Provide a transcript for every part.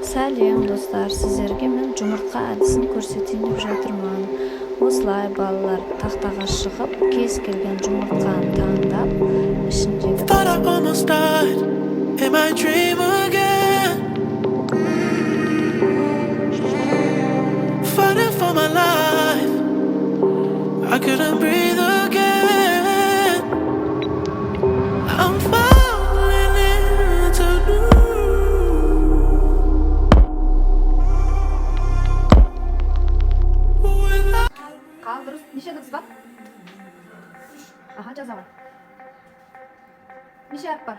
Сәлем достар, сіздерге мен жұмыртқа әдісін көрсетейін деп жатырмын. Осылай балалар тақтаға шығып, кез келген жұмыртқаны таңдап, ішіндегі Thought I almost died in my dream again. Fighting for my life, I couldn't breathe again. I'm falling into new. Қал дұрыс. Неше дыбыс бар? Аха, жазамын. Неше әріп бар?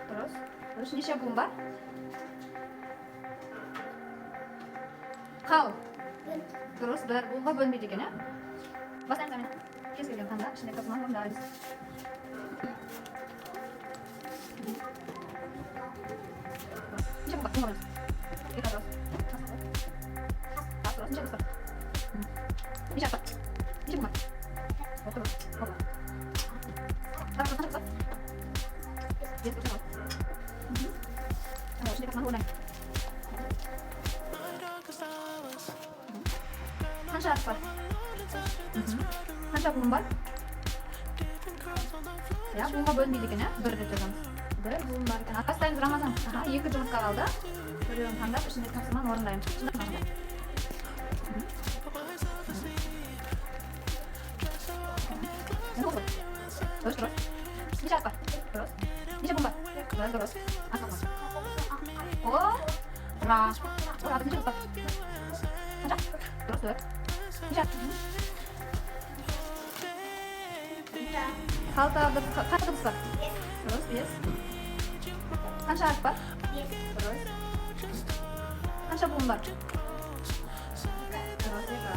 Дұрыс. Дұрыс. Неше буын бар? Қал. Дұрыс. Бір буынға бөлінбейді екен, ә? Бастайын сәмен. Кез келген таңда ішінде тапсырманы орындаймыз. Неше буын бар? Буын барымыз. Екі дұрыс. Дұрыс. Неше дұрыс бар? Неше әріп бар? Неше буын бар? Отыр. Отыр. Дұрыс. Қанша дұрыс бар? Бес дұрыс бар. Ішінде тапсырманы орындаймыз. Қанша әріп бар? Қанша буын бар? Буынға бөлінбейді екен, бір деп жазамыз. Бір буын бар екен. Бастаймыз, Рамазан. Екі жұмыртқа қалды. Біреуін таңдап, ішінде тапсырманы орындаймыз. Шындап Рамазан. Дұрыс, дұрыс. Неше әріп бар? Дұрыс. Неше буын бар? Бір, дұрыс. Астапмыз. О, ра. Ра, неше дұрыс бар? Қанша? Дұрыс, дұрыс. Неше әріп? Қанша дыбыс бар? Дұрыс, бес. Қанша әріп бар? Дұрыс. Қанша буын бар? Дұрыс, екі.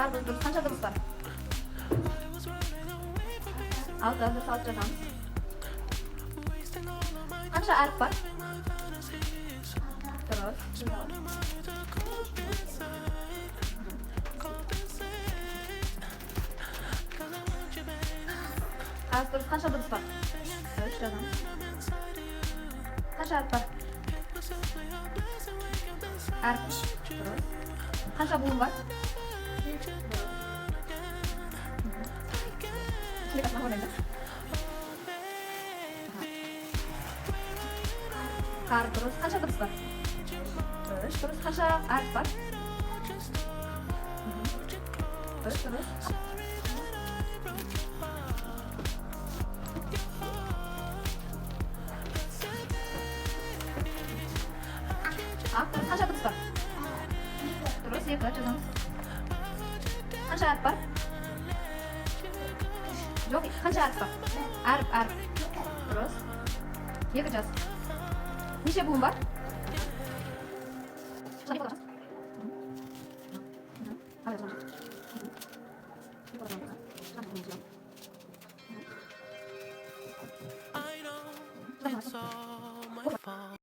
Дұрыс, қанша дыбыс бар? Алты, дұрыс, алты жазамыз. Қанша әріп бар? Дұрыс. Дұрыс, қанша дыбыс бар? Үш жазамыз. Қанша әріп бар? Әріп. Дұрыс. Қанша буын бар? Қар, дұрыс. Қанша дыбыс бар? Дұрыс. Дұрыс. Қанша әріп бар? Дұрыс, дұрыс. Қанша дыбыс бар? Дұрыс, екі жазамыз. Қанша әріп бар? Жоқ, қанша әріп бар? Әріп. Дұрыс. Екі жаз. Неше буын бар?